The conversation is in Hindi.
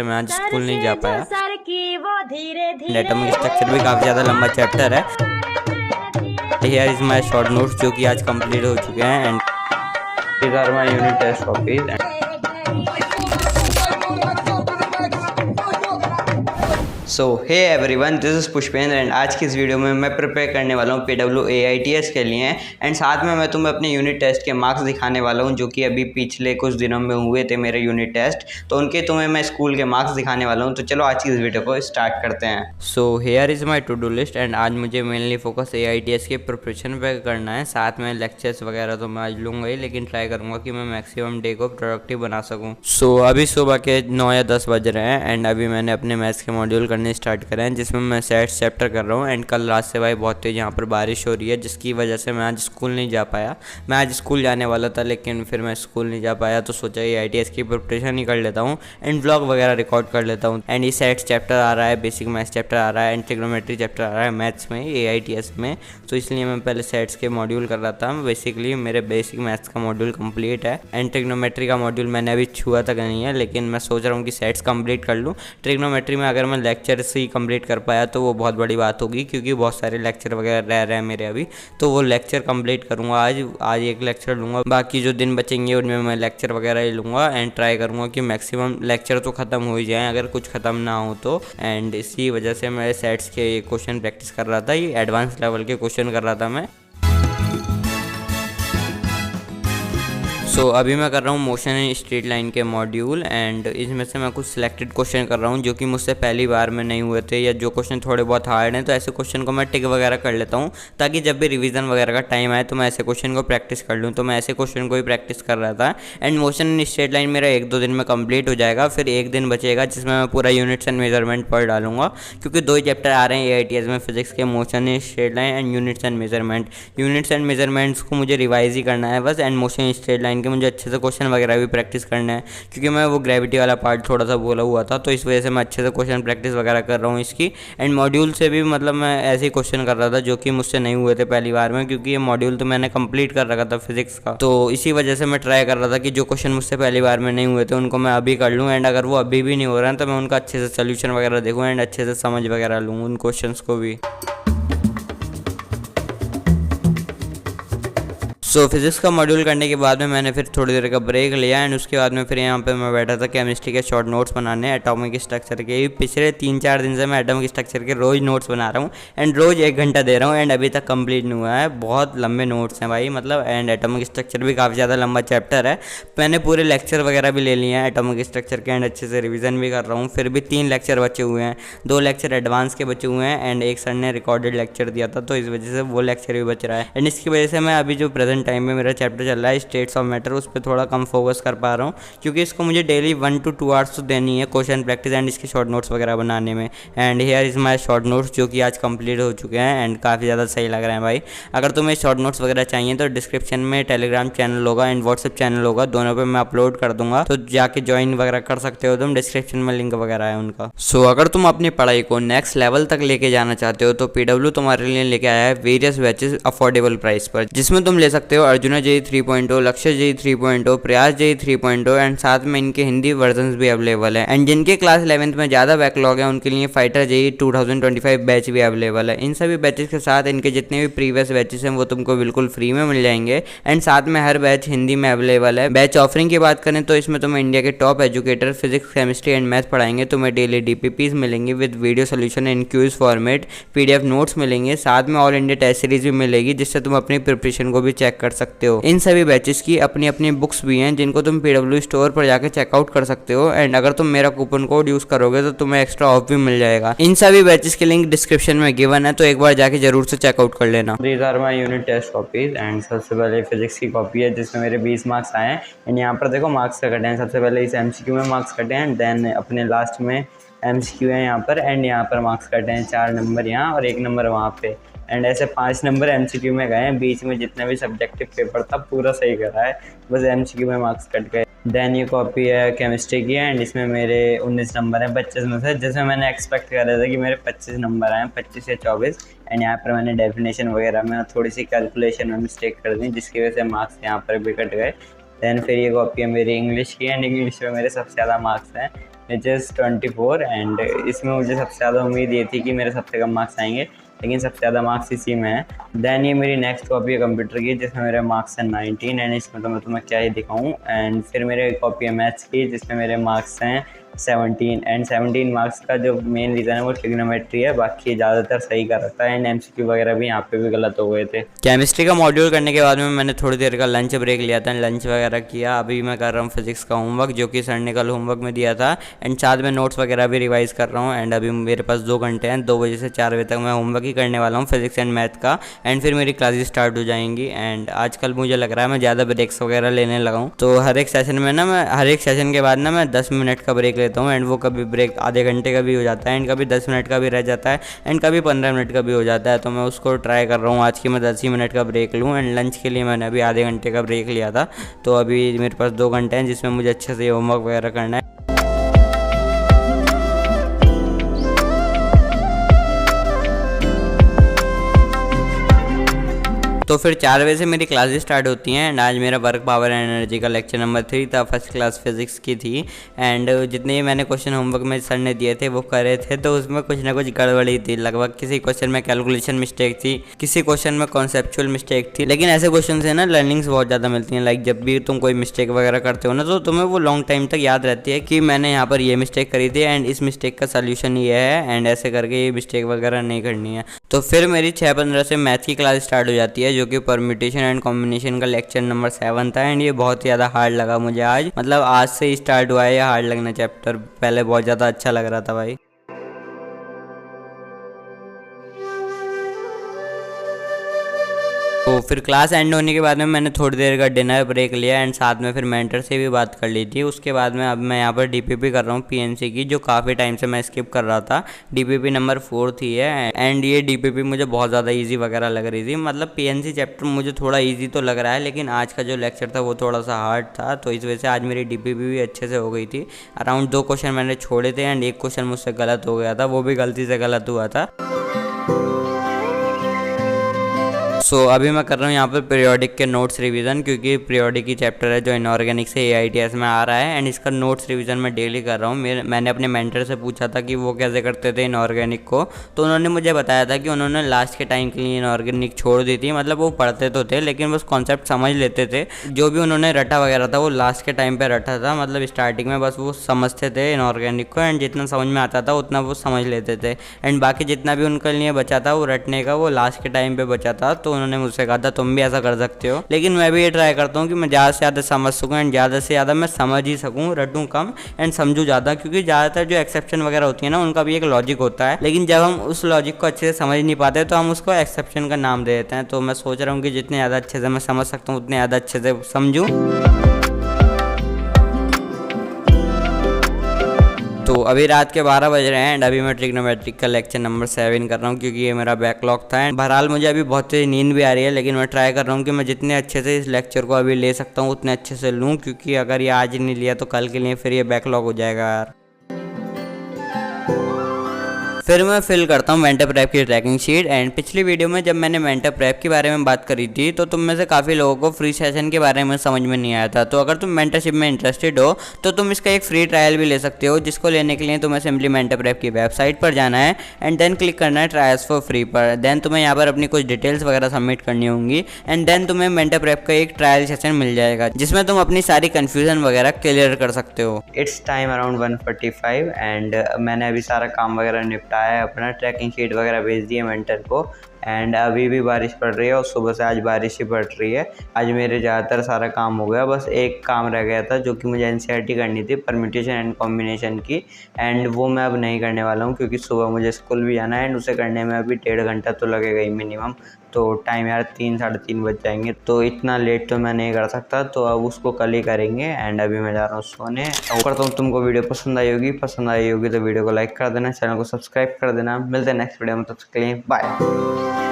मैं आज स्कूल नहीं जा पाया। एटॉमिक धीरे स्ट्रक्चर भी काफ़ी ज़्यादा लंबा चैप्टर है। Here is my short notes जो कि आज कंप्लीट हो चुके हैं and these are my unit test copies and so hey everyone, this is Pushpendra and आज की इस वीडियो में मैं प्रिपेयर करने वाला हूँ PWAITS के लिए एंड साथ में मैं तुम्हें अपने यूनिट टेस्ट के मार्क्स दिखाने वाला हूँ जो कि अभी पिछले कुछ दिनों में हुए थे मेरे यूनिट टेस्ट, तो उनके तुम्हें मैं स्कूल के मार्क्स दिखाने वाला हूँ। तो चलो आज की इस वीडियो को स्टार्ट करते हैं। So here is my to do list and आज मुझे मेनली फोकस AITS के प्रिपरेशन पे करना है। साथ में लेक्चर्स वगैरह तो मैं आज लूँगा ही, लेकिन ट्राई करूँगा कि मैं मैक्सिमम डे को प्रोडक्टिव बना सकूँ। सो अभी सुबह के 9 या 10 बज रहे हैं एंड अभी मैंने अपने मैथ्स के मॉड्यूल करने स्टार्ट करें हैं जिसमें मैं सेट्स चैप्टर कर रहा हूँ एंड कल रात से भाई बहुत तेज़ यहाँ पर बारिश हो रही है जिसकी वजह से मैं आज स्कूल नहीं जा पाया। मैं आज स्कूल जाने वाला था लेकिन फिर मैं स्कूल नहीं जा पाया, तो सोचा AITS की प्रिपरेशन ही कर लेता हूँ एंड व्लॉग वगैरह रिकॉर्ड कर लेता हूँ। एंड ये सेट्स चैप्टर आ रहा है, बेसिक मैथ्स चैप्टर आ रहा है एंड ट्रिग्नोमेट्री चैप्टर आ रहा है मैथ्स में AITS में, तो इसलिए मैं पहले सेट्स के मॉड्यूल कर रहा था। बेसिकली मेरे बेसिक मैथ्स का मॉड्यूल कंप्लीट है एंड ट्रिग्नोमेट्री का मॉड्यूल मैंने अभी छुआ तक नहीं है, लेकिन मैं सोच रहा हूँ कि सेट्स कंप्लीट कर लूँ। ट्रिग्नोमेट्री में अगर मैं लेक्चर से ही कंप्लीट कर पाया तो वो बहुत बड़ी बात होगी क्योंकि बहुत सारे लेक्चर वगैरह रह रहे हैं मेरे अभी, तो वो लेक्चर कंप्लीट करूँगा। आज एक लेक्चर लूँगा, बाकी जो दिन बचेंगे उनमें मैं लेक्चर वगैरह ही लूँगा एंड ट्राई करूँगा कि मैक्सिमम लेक्चर तो ख़त्म हो ही जाए अगर कुछ ख़त्म ना हो तो। एंड इसी वजह से मैं सेट्स के क्वेश्चन प्रैक्टिस कर रहा था, ये एडवांस लेवल के क्वेश्चन कर रहा था मैं। सो अभी मैं कर रहा हूँ मोशन एंड स्ट्रेट लाइन के मॉड्यूल एंड इसमें से मैं कुछ सिलेक्टेड क्वेश्चन कर रहा हूँ जो कि मुझसे पहली बार में नहीं हुए थे, या जो क्वेश्चन थोड़े बहुत हार्ड हैं तो ऐसे क्वेश्चन को मैं टिक वगैरह कर लेता हूँ ताकि जब भी रिवीजन वगैरह का टाइम आए तो मैं ऐसे क्वेश्चन को प्रैक्टिस कर लूँ। तो मैं ऐसे क्वेश्चन को ही प्रैक्टिस कर रहा था and motion and straight line मेरा 1-2 दिन में कंप्लीट हो जाएगा। फिर एक दिन बचेगा जिसमें मैं पूरा यूनिट्स एंड मेजरमेंट पढ़ डालूंगा क्योंकि 2 ही चैप्टर आ रहे हैं AITS में, फिजिक्स के motion and straight line and units and measurement. Units and measurements को मुझे रिवाइज ही करना है बस, and motion and straight line के मुझे अच्छे से क्वेश्चन वगैरह भी प्रैक्टिस करना है क्योंकि मैं वो ग्रेविटी वाला पार्ट थोड़ा सा बोला हुआ था, तो इस वजह से मैं अच्छे से क्वेश्चन प्रैक्टिस वगैरह कर रहा हूँ इसकी। एंड मॉड्यूल से भी मतलब मैं ऐसे ही क्वेश्चन कर रहा था जो कि मुझसे नहीं हुए थे पहली बार में, क्योंकि ये मॉड्यूल तो मैंने कंप्लीट कर रखा था फिजिक्स का, तो इसी वजह से मैं ट्राई कर रहा था कि जो क्वेश्चन मुझसे पहली बार में नहीं हुए थे उनको मैं अभी कर लूँ एंड अगर वो अभी भी नहीं हो रहा है तो मैं उनका अच्छे से सोल्यूशन वगैरह देखूँ एंड अच्छे से समझ वगैरह लूँ उन क्वेश्चन को भी। सो फिजिक्स का मॉड्यूल करने के बाद में मैंने फिर थोड़ी देर का ब्रेक लिया एंड उसके बाद में फिर यहाँ पे मैं बैठा था केमिस्ट्री के शॉर्ट नोट्स बनाने एटॉमिक स्ट्रक्चर के। पिछले 3-4 दिन से मैं एटॉमिक स्ट्रक्चर के रोज़ नोट्स बना रहा हूँ एंड रोज़ 1 घंटा दे रहा हूँ एंड अभी तक कंप्लीट नहीं हुआ है। बहुत लंबे नोट्स हैं भाई मतलब, एंड एटॉमिक स्ट्रक्चर भी काफ़ी ज़्यादा लंबा चैप्टर है। मैंने पूरे लेक्चर वगैरह भी ले लिए हैं एटॉमिक स्ट्रक्चर के एंड अच्छे से रिविज़न भी कर रहा हूँ। फिर भी 3 लेक्चर बचे हुए हैं, 2 लेक्चर एडवांस के बचे हुए हैं एंड एक सर ने रिकॉर्डेड लेक्चर दिया था तो इस वजह से वो लेक्चर भी बच रहा है। एंड इसकी वजह से मैं अभी जो प्रेजेंट टाइम में मेरा चैप्टर चल रहा है स्टेट्स ऑफ मैटर, उस पर थोड़ा कम फोकस कर पा रहा हूँ क्योंकि इसको मुझे डेली 1 to 2 आवर्स तो देनी है क्वेश्चन प्रैक्टिस एंड इसके शॉर्ट नोट्स वगैरह बनाने में। And here is my short notes जो कि आज कंप्लीट हो चुके हैं एंड काफ़ी ज़्यादा सही लग रहे हैं भाई। अगर तुम्हें शॉर्ट नोट्स वगैरह चाहिए तो डिस्क्रिप्शन में टेलीग्राम चैनल होगा एंड व्हाट्सएप चैनल होगा, दोनों पर मैं अपलोड कर दूंगा, तो जाके ज्वाइन वगैरह कर सकते हो तुम, डिस्क्रिप्शन में लिंक वगैरह है उनका। सो अगर तुम अपनी पढ़ाई को नेक्स्ट लेवल तक लेके जाना चाहते हो तो PW तुम्हारे लिए लेके आया है वेरियस बैचेस अफोर्डेबल प्राइस पर, जिसमें तुम ले सकते हो अर्जुना JEE 3.0, लक्ष्य JEE 3.0, प्रयास JEE 3.0 एंड साथ में इनके हिंदी वर्जन्स भी अवेलेबल है। एंड जिनके क्लास 11th में ज़्यादा बैकलॉग है उनके लिए फाइटर JEE 2025 बैच भी अवेलेबल है। इन सभी बैचेस के साथ इनके जितने भी प्रीवियस बैचेस हैं वो तुमको बिल्कुल फ्री में मिल जाएंगे एंड साथ में हर बैच हिंदी में अवेलेबल है। बैच ऑफरिंग की बात करें तो इसमें तुम्हें इंडिया के top educator physics, chemistry and math पढ़ाएंगे। तुम्हें डेली DPPs मिलेंगी with video solution in quiz format, PDF notes मिलेंगे, साथ में ऑल इंडिया टेस्ट सीरीज भी मिलेगी जिससे तुम अपनी प्रिपरेशन को भी चेक कर सकते हो। इन सभी बैचेस की अपनी अपनी बुक्स भी हैं जिनको तुम PW स्टोर पर जाके चेकआउट कर सकते हो एंड अगर तुम मेरा कूपन कोड यूज करोगे तो तुम्हें एक्स्ट्रा ऑफ भी मिल जाएगा। इन सभी बैचेस के लिंक डिस्क्रिप्शन में गिवन है, तो एक बार जाके जरूर से चेकआउट कर लेना। These are my unit test copies and सबसे पहले फिजिक्स की कॉपी है जिसमें मेरे 20 मार्क्स आए हैं एंड यहाँ पर देखो मार्क्स का कटे हैं। सबसे पहले इस MCQ में मार्क्स कटे हैं, देन अपने लास्ट में MCQ है यहाँ पर एंड यहाँ पर मार्क्स कटे हैं 4 नंबर यहाँ और 1 नंबर वहाँ पे एंड ऐसे 5 नंबर MCQ में गए हैं। बीच में जितना भी सब्जेक्टिव पेपर था पूरा सही करा है, बस MCQ में मार्क्स कट गए। देन ये कॉपी है केमिस्ट्री की एंड इसमें मेरे 19 नंबर हैं 25 में से, जिसमें मैंने एक्सपेक्ट कर रहा था कि मेरे 25 नंबर आए, 25 या 24। एंड यहाँ पर मैंने डेफिनेशन वगैरह में थोड़ी सी कैलकुलेशन में मिस्टेक कर दी जिसकी वजह से मार्क्स यहाँ पर भी कट गए। दैन फिर ये कॉपी है मेरी इंग्लिश की एंड इंग्लिश में मेरे सबसे ज़्यादा मार्क्स हैं विच इज़ 24 एंड इसमें मुझे सबसे ज़्यादा उम्मीद ये थी कि मेरे सबसे कम मार्क्स आएंगे, लेकिन सबसे ज़्यादा मार्क्स इसी में है। देन ये मेरी नेक्स्ट कॉपी है कंप्यूटर की जिसमें मेरे मार्क्स हैं 19 एंड इसमें तो मैं तुम्हें क्या ही दिखाऊँ। एंड फिर मेरे कॉपी है मैथ्स की जिसमें मेरे मार्क्स हैं 17 एंड 17 मार्क्स का जो मेन रीज़न है वो ट्रिग्नोमेट्री है, बाकी ज़्यादातर सही कर रखा है एंड एमसीक्यू वगैरह भी यहाँ पे भी गलत हो गए थे। केमिस्ट्री का मॉड्यूल करने के बाद में मैंने थोड़ी देर का लंच ब्रेक लिया था, लंच वगैरह किया। अभी मैं कर रहा हूँ फिजिक्स का होमवर्क जो कि सर ने कल होमवर्क में दिया था एंड साथ में नोट्स वगैरह भी रिवाइज कर रहा हूँ। एंड अभी मेरे पास 2 घंटे हैं, 2 बजे से 4 बजे तक मैं होमवर्क ही करने वाला हूँ फिजिक्स एंड मैथ का एंड फिर मेरी क्लासेस स्टार्ट हो जाएंगी। एंड आजकल मुझे लग रहा है मैं ज़्यादा ब्रेक्स वगैरह लेने लगा हूँ, तो हर एक सेशन में ना मैं हर एक सेशन के बाद ना मैं 10 मिनट का ब्रेक लेता हूँ एंड वो कभी ब्रेक आधे घंटे का भी हो जाता है एंड कभी 10 मिनट का भी रह जाता है एंड कभी 15 मिनट का भी हो जाता है। तो मैं उसको ट्राई कर रहा हूँ आज की मैं 10 ही मिनट का ब्रेक लूँ एंड लंच के लिए मैंने अभी आधे घंटे का ब्रेक लिया था। तो अभी मेरे पास 2 घंटे हैं जिसमें मुझे अच्छे से होमवर्क वगैरह करना है। तो फिर 4 बजे से मेरी क्लासेस स्टार्ट होती हैं एंड आज मेरा वर्क पावर एंड एनर्जी का लेक्चर नंबर 3 था, फर्स्ट क्लास फिजिक्स की थी। एंड जितने भी मैंने क्वेश्चन होमवर्क में सर ने दिए थे वो करे थे, तो उसमें कुछ ना कुछ गड़बड़ी थी। लगभग किसी क्वेश्चन में कैलकुलेशन मिस्टेक थी, किसी क्वेश्चन में कॉन्सेप्चुअल मिस्टेक थी। लेकिन ऐसे क्वेश्चन से ना लर्निंग्स बहुत ज़्यादा मिलती हैं। लाइक जब भी तुम कोई मिस्टेक वगैरह करते हो ना तो तुम्हें वो लॉन्ग टाइम तक याद रहती है कि मैंने यहाँ पर ये मिस्टेक करी थी एंड इस मिस्टेक का सोल्यूशन ये है एंड ऐसे करके ये मिस्टेक वगैरह नहीं करनी है। तो फिर मेरी 6:15 से मैथ की क्लास स्टार्ट हो जाती है जो कि परम्यूटेशन एंड कॉम्बिनेशन का लेक्चर नंबर 7 था एंड ये बहुत ज़्यादा हार्ड लगा मुझे आज। मतलब आज से ही स्टार्ट हुआ है ये हार्ड लगना चैप्टर, पहले बहुत ज़्यादा अच्छा लग रहा था भाई। तो फिर क्लास एंड होने के बाद में मैंने थोड़ी देर का डिनर ब्रेक लिया एंड साथ में फिर मेंटर से भी बात कर ली थी। उसके बाद में अब मैं यहाँ पर डीपीपी कर रहा हूँ पीएनसी की, जो काफ़ी टाइम से मैं स्किप कर रहा था। डीपीपी नंबर 4 थी है एंड ये डीपीपी मुझे बहुत ज़्यादा इजी वगैरह लग रही थी। मतलब पीएनसी चैप्टर मुझे थोड़ा ईजी तो लग रहा है लेकिन आज का जो लेक्चर था वो थोड़ा सा हार्ड था, तो इस वजह से आज मेरी डीपीपी भी अच्छे से हो गई थी। अराउंड 2 क्वेश्चन मैंने छोड़े थे एंड एक क्वेश्चन मुझसे गलत हो गया था, वो भी गलती से गलत हुआ था। सो अभी मैं कर रहा हूँ यहाँ पर पीरियोडिक के नोट्स रिवीजन, क्योंकि पीरियोडिक की चैप्टर है जो इनऑर्गेनिक से एआईटीएस में आ रहा है एंड इसका नोट्स रिवीजन मैं डेली कर रहा हूँ। मैंने अपने मेंटर से पूछा था कि वो कैसे करते थे इनऑर्गेनिक को, तो उन्होंने मुझे बताया था कि उन्होंने लास्ट के टाइम के लिए इनऑर्गेनिक छोड़ दी थी। मतलब वो पढ़ते तो थे लेकिन बस कॉन्सेप्ट समझ लेते थे, जो भी उन्होंने रटा वगैरह था वो लास्ट के टाइम पर रटा था। मतलब स्टार्टिंग में बस वो समझते थे इनऑर्गेनिक को एंड जितना समझ में आता था उतना वो समझ लेते थे एंड बाकी जितना भी उनके लिए बचा था वो रटने का वो लास्ट के टाइम पर बचा था। तो उन्होंने मुझसे कहा था तुम भी ऐसा कर सकते हो, लेकिन मैं भी ये ट्राई करता हूँ कि मैं ज़्यादा से ज़्यादा समझ सकूँ एंड ज़्यादा से ज़्यादा मैं समझ ही सकूँ, रटूँ कम एंड समझूँ ज़्यादा। क्योंकि ज़्यादातर जो एक्सेप्शन वगैरह होती है ना उनका भी एक लॉजिक होता है, लेकिन जब हम उस लॉजिक को अच्छे से समझ नहीं पाते तो हम उसको एक्सेप्शन का नाम दे देते हैं। तो मैं सोच रहा हूँ कि जितने ज़्यादा अच्छे से मैं समझ सकता हूँ उतने ज़्यादा अच्छे से समझूँ। तो अभी रात के 12 बज रहे हैं एंड अभी मैं ट्रिग्नोमेट्रिक का लेक्चर नंबर 7 कर रहा हूँ क्योंकि ये मेरा बैकलॉग था एंड बहरहाल मुझे अभी बहुत तेज नींद भी आ रही है, लेकिन मैं ट्राई कर रहा हूँ कि मैं जितने अच्छे से इस लेक्चर को अभी ले सकता हूँ उतने अच्छे से लूँ, क्योंकि अगर ये आज नहीं लिया तो कल के लिए फिर ये बैकलॉग हो जाएगा यार। फिर मैं फिल करता हूँ मेंटर प्रेप की ट्रैकिंग शीट एंड पिछली वीडियो में जब मैंने मेंटर प्रेप के बारे में बात करी थी तो तुम में से काफ़ी लोगों को फ्री सेशन के बारे में समझ में नहीं आया था। तो अगर तुम मेंटरशिप में इंटरेस्टेड हो तो तुम इसका एक फ्री ट्रायल भी ले सकते हो, जिसको लेने के लिए तुम्हें सिंपली मेंटर प्रेप की वेबसाइट पर जाना है एंड देन क्लिक करना है ट्रायल्स फॉर फ्री पर। देन तुम्हें यहाँ पर अपनी कुछ डिटेल्स वगैरह सबमिट करनी होंगी एंड देन तुम्हें मेंटर प्रेप का एक ट्रायल सेशन मिल जाएगा जिसमें तुम अपनी सारी कन्फ्यूजन वगैरह क्लियर कर सकते हो। इट्स टाइम अराउंड 1:45 एंड मैंने अभी सारा काम वगैरह निपटाया है अपना, ट्रैकिंग शीट वगैरह भेज दी है मेंटर को एंड अभी भी बारिश पड़ रही है और सुबह से आज बारिश ही पड़ रही है। आज मेरे ज़्यादातर सारा काम हो गया, बस एक काम रह गया था जो कि मुझे एनसीईआरटी करनी थी परम्यूटेशन एंड कॉम्बिनेशन की एंड वो मैं अब नहीं करने वाला हूँ क्योंकि सुबह मुझे स्कूल भी जाना है एंड उसे करने में अभी 1.5 घंटा तो लगेगा ही मिनिमम। तो टाइम यार 3 साढ़े 3 बज जाएंगे, तो इतना लेट तो मैं नहीं कर सकता, तो अब उसको कल ही करेंगे एंड अभी मैं जा रहा हूँ सोने। करता हूँ तुमको वीडियो पसंद आई होगी तो वीडियो को लाइक कर देना, चैनल को सब्सक्राइब कर देना। मिलते हैं नेक्स्ट वीडियो में, तब तक के लिए बाय।